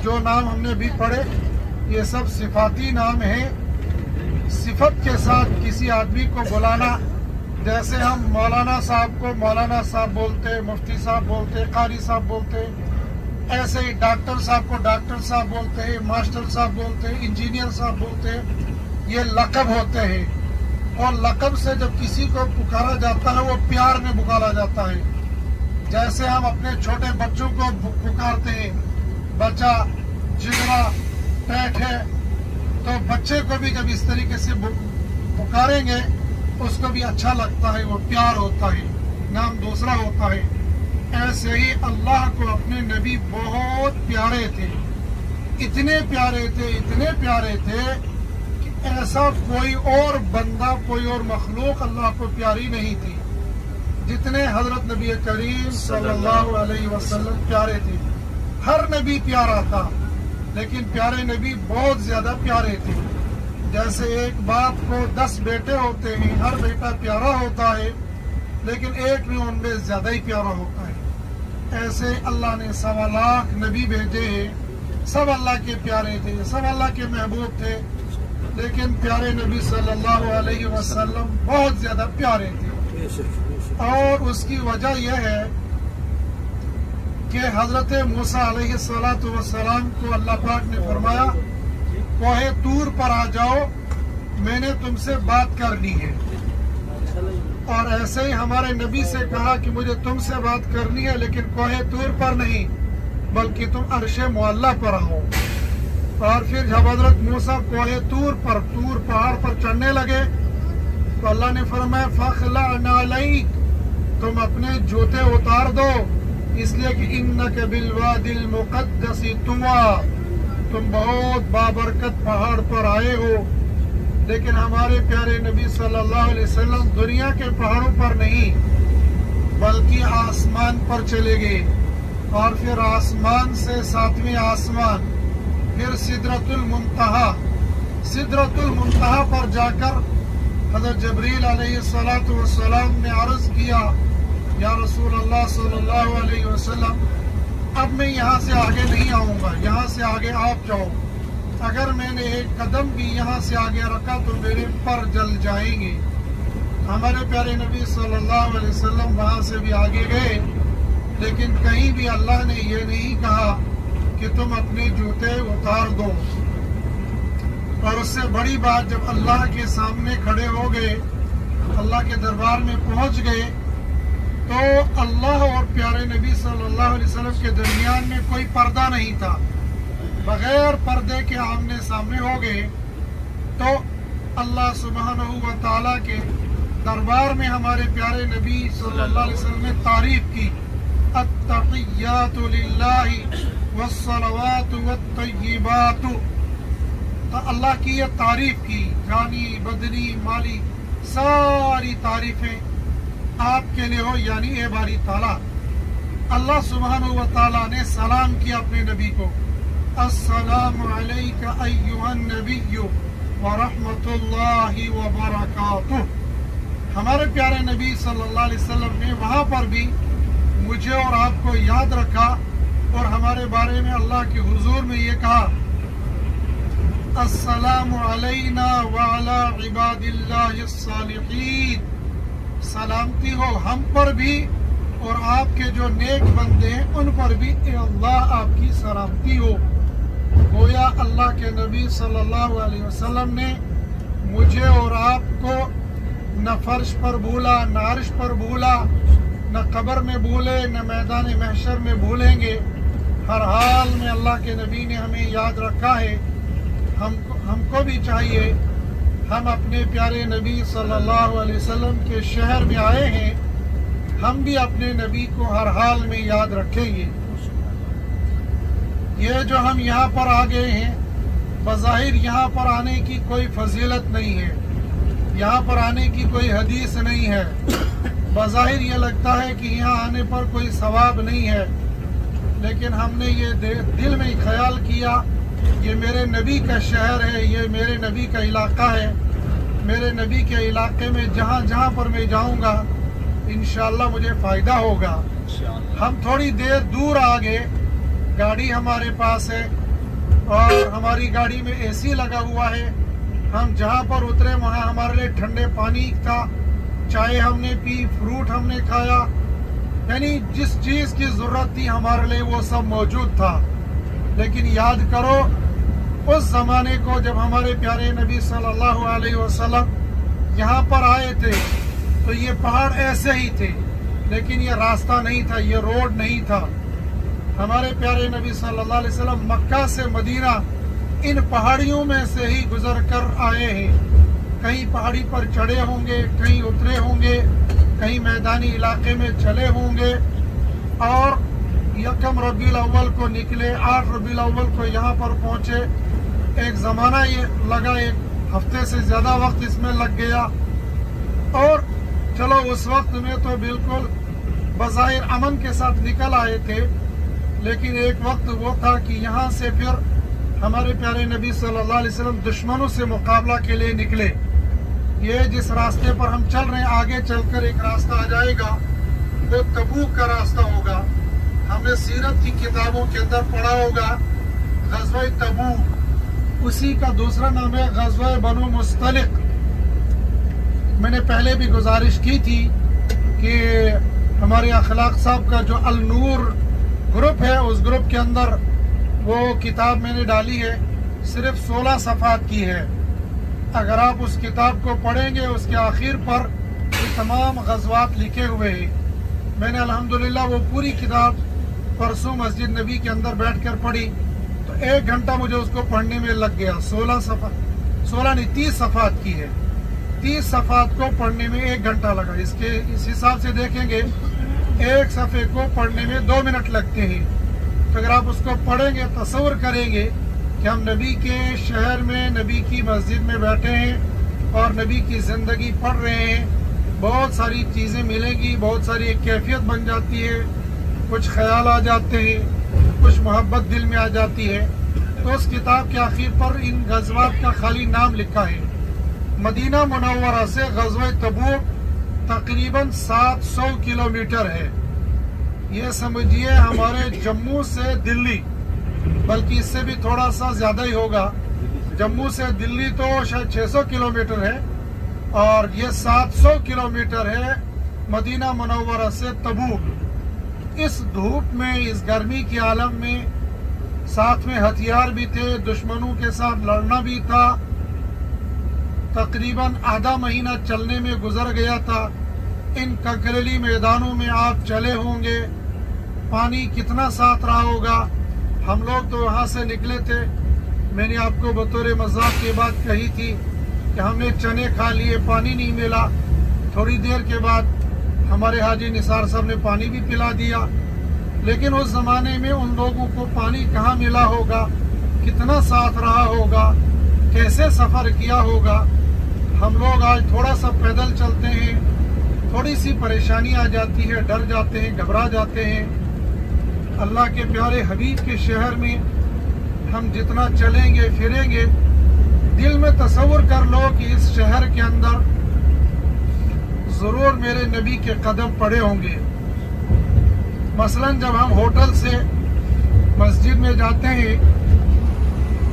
جو نام ہم نے بھی پڑھے یہ سب صفاتی نام ہیں. صفت کے ساتھ کسی آدمی کو بلانا، جیسے ہم مولانا صاحب کو مولانا صاحب بولتے، مفتی صاحب بولتے، قاری صاحب بولتے، ایسے ہی ڈاکٹر صاحب کو ڈاکٹر صاحب بولتے ہیں، ماسٹر صاحب بولتے ہیں، انجینئر صاحب بولتے ہیں. یہ لقب ہوتے ہیں، اور لقب سے جب کسی کو پکارا جاتا ہے وہ پیار میں پکارا جاتا ہے. جیسے ہم اپنے چھوٹے بچوں کو پکارتے ہیں، بچہ، جگرا، پیٹھے، تو بچے کو بھی جب اس طریقے سے پکاریں گے اس کو بھی اچھا لگتا ہے، وہ پیار ہوتا ہے، نام دوسرا ہوتا ہے. ایسے ہی اللہ کو اپنے نبی بہت پیارے تھے، اتنے پیارے تھے، اتنے پیارے تھے کہ ایسا کوئی اور بندہ، کوئی اور مخلوق اللہ کو پیاری نہیں تھی جتنے حضرت نبی کریم صلی اللہ علیہ وسلم پیارے تھے. ہر نبی پیارا تھا لیکن پیارے نبی بہت زیادہ پیارے تھے. جیسے ایک باپ کو 10 بیٹے ہوتے ہیں، ہر بیٹا پیارا ہوتا ہے لیکن ایک میں ان میں زیادہ ہی پیارا ہوتا ہے. ایسے اللہ نے 1.25 لاکھ نبی بھیجے ہیں، سب اللہ کے پیارے تھے، سب اللہ کے محبوب تھے، لیکن پیارے نبی صلی اللہ علیہ وسلم بہت زیادہ پیارے تھے. اور اس کی وجہ یہ ہے کہ حضرت موسیٰ علیہ السلام کو اللہ پاک نے فرمایا کوہ طور پر آ جاؤ، میں نے تم سے بات کرنی ہے. اور ایسے ہی ہمارے نبی سے کہا کہ مجھے تم سے بات کرنی ہے لیکن کوہ طور پر نہیں بلکہ تم عرش معلیٰ پر آؤ. اور پھر جب حضرت موسیٰ کوہ طور پہاڑ پر چڑھنے لگے تو اللہ نے فرمایا فَاخْلَعْ نَعْلَيْكَ، تم اپنے جوتے اتار دو، اس لیے کہ اِنَّكَ بِالْوَادِ الْمُقَدَّسِ طُوًى، تم بہت بابرکت پہاڑ پر آئے ہو. لیکن ہمارے پیارے نبی صلی اللہ علیہ وسلم دنیا کے پہاڑوں پر نہیں بلکہ آسمان پر چلے گئے، اور پھر آسمان سے 7ویں آسمان، پھر سدرۃ المنتہا پر جا کر حضرت جبریل علیہ السلام نے عرض کیا یا رسول اللہ صلی اللہ علیہ وسلم اب میں یہاں سے آگے نہیں آؤں گا، یہاں سے آگے آپ جاؤ، اگر میں نے ایک قدم بھی یہاں سے آگے رکھا تو میرے پر جل جائیں گے. ہمارے پیارے نبی صلی اللہ علیہ وسلم وہاں سے بھی آگے گئے لیکن کہیں بھی اللہ نے یہ نہیں کہا کہ تم اپنے جوتے اتار دو. اور اس سے بڑی بات جب اللہ کے سامنے کھڑے ہو گئے، اللہ کے دربار میں پہنچ گئے تو اللہ اور پیارے نبی صلی اللہ علیہ وسلم کے درمیان میں کوئی پردہ نہیں تھا، بغیر پردے کے آمنے سامنے ہو گئے. تو اللہ سبحانہ و تعالیٰ کے دربار میں ہمارے پیارے نبی صلی اللہ علیہ وسلم نے تعریف کی، التحیات للہ والصلوات والطیبات. تو اللہ کی یہ تعریف کی، جانی بدنی مالی ساری تعریفیں آپ کے لیے ہو، یعنی اے باری تعالیٰ. اللہ سبحانہ و تعالیٰ نے سلام کیا اپنے نبی کو، السلام علیک ایھا النبی ورحمۃ اللہ وبرکاتہ. ہمارے پیارے نبی صلی اللہ علیہ وسلم نے وہاں پر بھی مجھے اور آپ کو یاد رکھا اور ہمارے بارے میں اللہ کے حضور میں یہ کہا السلام علینا وعلی عباد اللہ الصالحین، سلامتی ہو ہم پر بھی اور آپ کے جو نیک بندے ہیں ان پر بھی، اے اللہ آپ کی سلامتی ہو. گویا اللہ کے نبی صلی اللہ علیہ وسلم نے مجھے اور آپ کو نہ فرش پر بھولا، نہ عرش پر بھولا، نہ قبر میں بھولے، نہ میدان محشر میں بھولیں گے. ہر حال میں اللہ کے نبی نے ہمیں یاد رکھا ہے. ہم کو بھی چاہیے، ہم اپنے پیارے نبی صلی اللہ علیہ وسلم کے شہر میں آئے ہیں، ہم بھی اپنے نبی کو ہر حال میں یاد رکھیں گے. یہ جو ہم یہاں پر آ گئے ہیں، بظاہر یہاں پر آنے کی کوئی فضیلت نہیں ہے، یہاں پر آنے کی کوئی حدیث نہیں ہے، بظاہر یہ لگتا ہے کہ یہاں آنے پر کوئی ثواب نہیں ہے، لیکن ہم نے یہ دل میں خیال کیا یہ میرے نبی کا شہر ہے، یہ میرے نبی کا علاقہ ہے. میرے نبی کے علاقے میں جہاں جہاں پر میں جاؤں گا انشاءاللہ مجھے فائدہ ہوگا. ہم تھوڑی دیر دور آگے، گاڑی ہمارے پاس ہے، اور ہماری گاڑی میں اے سی لگا ہوا ہے. ہم جہاں پر اترے وہاں ہمارے لیے ٹھنڈے پانی تھا, چائے ہم نے پی, فروٹ ہم نے کھایا, یعنی جس چیز کی ضرورت تھی ہمارے لیے وہ سب موجود تھا. لیکن یاد کرو اس زمانے کو جب ہمارے پیارے نبی صلی اللہ علیہ وسلم یہاں پر آئے تھے تو یہ پہاڑ ایسے ہی تھے, لیکن یہ راستہ نہیں تھا, یہ روڈ نہیں تھا. ہمارے پیارے نبی صلی اللہ علیہ وسلم مکہ سے مدینہ ان پہاڑیوں میں سے ہی گزر کر آئے ہیں. کہیں پہاڑی پر چڑھے ہوں گے, کہیں اترے ہوں گے, کہیں میدانی علاقے میں چلے ہوں گے, اور یکم ربیع الاول کو نکلے, 8 ربیع الاول کو یہاں پر پہنچے. ایک زمانہ یہ لگا, 1 ہفتے سے زیادہ وقت اس میں لگ گیا. اور چلو اس وقت میں تو بالکل بظاہر امن کے ساتھ نکل آئے تھے, لیکن ایک وقت وہ تھا کہ یہاں سے پھر ہمارے پیارے نبی صلی اللہ علیہ وسلم دشمنوں سے مقابلہ کے لیے نکلے. یہ جس راستے پر ہم چل رہے ہیں, آگے چل کر ایک راستہ آ جائے گا, وہ تبوک کا راستہ ہوگا. ہم نے سیرت کی کتابوں کے اندر پڑھا ہوگا غزوہ تبوک. اسی کا دوسرا نام ہے غزوہ بنو مستلق. میں نے پہلے بھی گزارش کی تھی کہ ہمارے اخلاق صاحب کا جو النور گروپ ہے, اس گروپ کے اندر وہ کتاب میں نے ڈالی ہے, صرف 16 صفحات کی ہے. اگر آپ اس کتاب کو پڑھیں گے, اس کے آخر پر یہ تمام غزوات لکھے ہوئے ہیں. میں نے الحمدللہ وہ پوری کتاب پرسوں مسجد نبی کے اندر بیٹھ کر پڑھی, تو 1 گھنٹہ مجھے اس کو پڑھنے میں لگ گیا. 30 صفحات کی ہے. 30 صفحات کو پڑھنے میں 1 گھنٹہ لگا. اس حساب سے دیکھیں گے ایک صفحے کو پڑھنے میں 2 منٹ لگتے ہیں. تو اگر آپ اس کو پڑھیں گے, تصور کریں گے کہ ہم نبی کے شہر میں, نبی کی مسجد میں بیٹھے ہیں اور نبی کی زندگی پڑھ رہے ہیں, بہت ساری چیزیں ملیں گی, بہت ساری ایک کیفیت بن جاتی ہے, کچھ خیال آ جاتے ہیں, کچھ محبت دل میں آ جاتی ہے. تو اس کتاب کے آخر پر ان غزوات کا خالی نام لکھا ہے. مدینہ منورہ سے غزوہ تبوک تقریباً 700 کلومیٹر ہے. یہ سمجھیے ہمارے جموں سے دلی, بلکہ اس سے بھی تھوڑا سا زیادہ ہی ہوگا. جموں سے دلی تو شاید 600 کلومیٹر ہے, اور یہ 700 کلومیٹر ہے مدینہ منورہ سے تبوک. اس دھوپ میں, اس گرمی کے عالم میں, ساتھ میں ہتھیار بھی تھے, دشمنوں کے ساتھ لڑنا بھی تھا. تقریباً آدھا مہینہ چلنے میں گزر گیا تھا. ان کنکریلی میدانوں میں آپ چلے ہوں گے, پانی کتنا ساتھ رہا ہوگا. ہم لوگ تو وہاں سے نکلے تھے, میں نے آپ کو بطور مذاق کی بات کہی تھی کہ ہم نے چنے کھا لیے, پانی نہیں ملا. تھوڑی دیر کے بعد ہمارے حاجی نثار صاحب نے پانی بھی پلا دیا. لیکن اس زمانے میں ان لوگوں کو پانی کہاں ملا ہوگا, کتنا ساتھ رہا ہوگا, کیسے سفر کیا ہوگا. ہم لوگ آج تھوڑا سا پیدل چلتے ہیں, تھوڑی سی پریشانی آ جاتی ہے, ڈر جاتے ہیں, گھبرا جاتے ہیں. اللہ کے پیارے حبیب کے شہر میں ہم جتنا چلیں گے, پھریں گے, دل میں تصور کر لو کہ اس شہر کے اندر ضرور میرے نبی کے قدم پڑے ہوں گے. مثلا جب ہم ہوٹل سے مسجد میں جاتے ہیں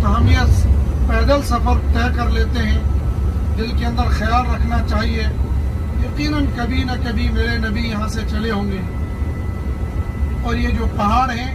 تو ہم یہ پیدل سفر طے کر لیتے ہیں. دل کے اندر خیال رکھنا چاہیے, یقیناً کبھی نہ کبھی میرے نبی یہاں سے چلے ہوں گے. اور یہ جو پہاڑ ہیں,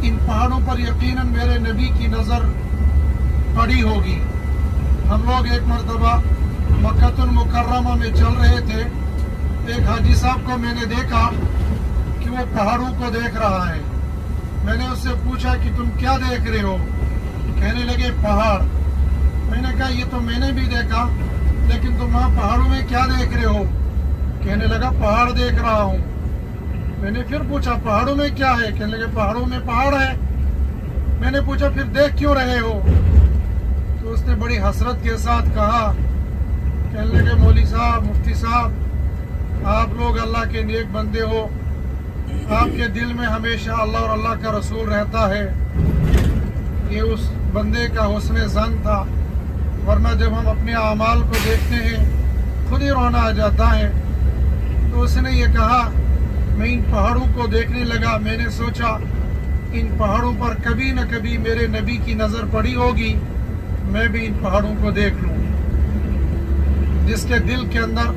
ان پہاڑوں پر یقیناً میرے نبی کی نظر پڑی ہوگی. ہم لوگ ایک مرتبہ مکہ المکرمہ میں چل رہے تھے, ایک حاجی صاحب کو میں نے دیکھا کہ وہ پہاڑوں کو دیکھ رہا ہے. میں نے اس سے پوچھا کہ تم کیا دیکھ رہے ہو؟ کہنے لگے پہاڑ. میں نے کہا یہ تو میں نے بھی دیکھا, لیکن تم وہاں پہاڑوں میں کیا دیکھ رہے ہو؟ کہنے لگا پہاڑ دیکھ رہا ہوں. میں نے پھر پوچھا پہاڑوں میں کیا ہے؟ کہنے لگے پہاڑوں میں پہاڑ ہے. میں نے پوچھا پھر دیکھ کیوں رہے ہو؟ تو اس نے بڑی حسرت کے ساتھ کہا, کہنے لگے مولوی صاحب, مفتی صاحب, آپ لوگ اللہ کے نیک بندے ہو, آپ کے دل میں ہمیشہ اللہ اور اللہ کا رسول رہتا ہے. یہ اس بندے کا حسن ظن تھا, ورنہ جب ہم اپنے اعمال کو دیکھتے ہیں خود ہی رونا آ جاتا ہے. تو اس نے یہ کہا, میں ان پہاڑوں کو دیکھنے لگا, میں نے سوچا ان پہاڑوں پر کبھی نہ کبھی میرے نبی کی نظر پڑی ہوگی، میں بھی ان پہاڑوں کو دیکھ لوں۔ جس کے دل کے اندر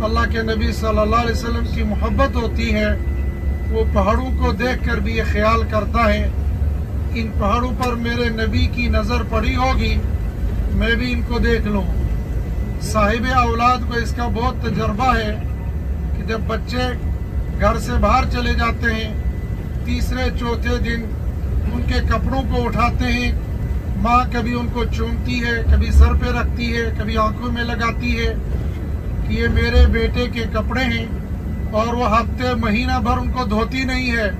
اللہ کے نبی صلی اللہ علیہ وسلم کی محبت ہوتی ہے، وہ پہاڑوں کو دیکھ کر بھی یہ خیال کرتا ہے ان پہاڑوں پر میرے نبی کی نظر پڑی ہوگی، میں بھی ان کو دیکھ لوں۔ صاحب اولاد کو اس کا بہت تجربہ ہے کہ جب بچے گھر سے باہر چلے جاتے ہیں، تیسرے چوتھے دن ان کے کپڑوں کو اٹھاتے ہیں، ماں کبھی ان کو چومتی ہے، کبھی سر پہ رکھتی ہے، کبھی آنکھوں میں لگاتی ہے کہ یہ میرے بیٹے کے کپڑے ہیں، اور وہ ہفتے مہینہ بھر ان کو دھوتی نہیں ہے۔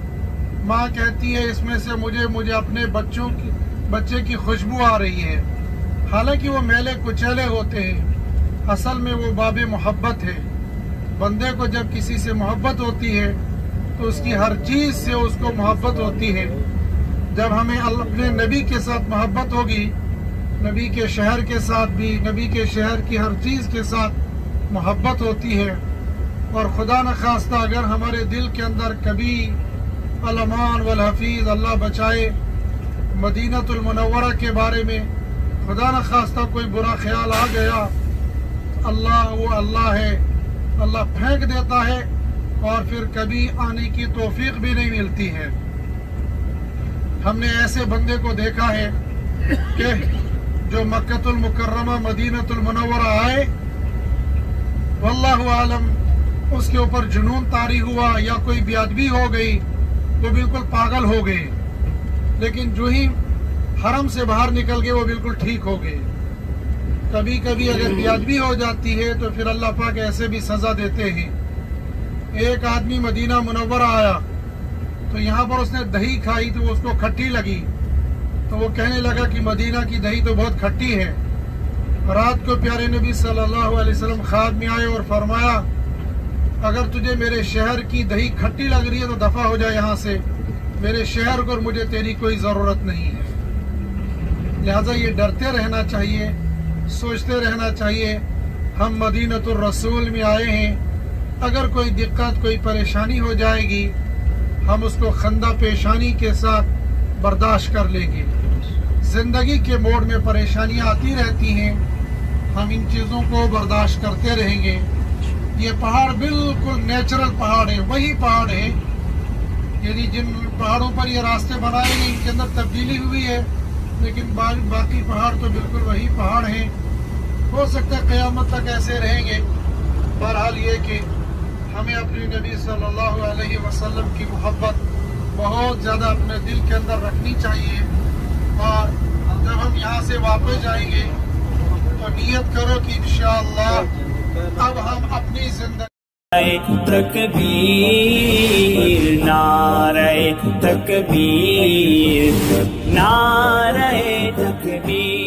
ماں کہتی ہے اس میں سے مجھے اپنے بچے کی خوشبو آ رہی ہے، حالانکہ وہ میلے کچیلے ہوتے ہیں، اصل میں وہ باب محبت ہے۔ بندے کو جب کسی سے محبت ہوتی ہے تو اس کی ہر چیز سے اس کو محبت ہوتی ہے۔ جب ہمیں اپنے نبی کے ساتھ محبت ہوگی، نبی کے شہر کے ساتھ بھی، نبی کے شہر کی ہر چیز کے ساتھ محبت ہوتی ہے، اور خدا نخواستہ اگر ہمارے دل کے اندر کبھی الامان والحفیظ، اللہ بچائے، مدینہ المنورہ کے بارے میں خدا نخواستہ کوئی برا خیال آ گیا، اللہ وہ اللہ ہے، اللہ پھینک دیتا ہے، اور پھر کبھی آنے کی توفیق بھی نہیں ملتی ہے۔ ہم نے ایسے بندے کو دیکھا ہے کہ جو مکہ المکرمہ مدینہ المنورہ آئے، واللہ عالم اس کے اوپر جنون طاری ہوا یا کوئی بے ادبی ہو گئی، وہ بالکل پاگل ہو گئے، لیکن جو ہی حرم سے باہر نکل گئے وہ بالکل ٹھیک ہو گئے۔ کبھی کبھی اگر بے ادبی ہو جاتی ہے تو پھر اللہ پاک ایسے بھی سزا دیتے ہیں۔ ایک آدمی مدینہ منورہ آیا تو یہاں پر اس نے دہی کھائی تو اس کو کھٹی لگی، تو وہ کہنے لگا کہ مدینہ کی دہی تو بہت کھٹی ہے۔ رات کو پیارے نبی صلی اللہ علیہ وسلم خواب میں آئے اور فرمایا اگر تجھے میرے شہر کی دہی کھٹی لگ رہی ہے تو دفع ہو جائے یہاں سے، میرے شہر کو اور مجھے تیری کوئی ضرورت نہیں ہے۔ لہٰذا یہ ڈرتے رہنا چاہیے، سوچتے رہنا چاہیے ہم مدینہ الرسول میں آئے ہیں، اگر کوئی دقت کوئی پریشانی ہو جائے گی ہم اس کو خندہ پیشانی کے ساتھ برداشت کر لیں گے۔ زندگی کے موڑ میں پریشانیاں آتی رہتی ہیں، ہم ان چیزوں کو برداشت کرتے رہیں گے۔ یہ پہاڑ بالکل نیچرل پہاڑ ہیں، وہی پہاڑ ہیں، یعنی جن پہاڑوں پر یہ راستے بنائے گئے ان کے اندر تبدیلی ہوئی ہے، لیکن باقی پہاڑ تو بالکل وہی پہاڑ ہیں۔ ہو سکتا ہے قیامت تک ایسے رہیں گے۔ بہرحال یہ کہ ہمیں اپنے نبی صلی اللہ علیہ وسلم کی محبت بہت زیادہ اپنے دل کے اندر رکھنی چاہیے، اور جب ہم یہاں سے واپس جائیں گے تو نیت کرو کہ انشاءاللہ اب ہم اپنی زندگی تکبیر، نعرہ تکبیر، نعرہ تکبیر۔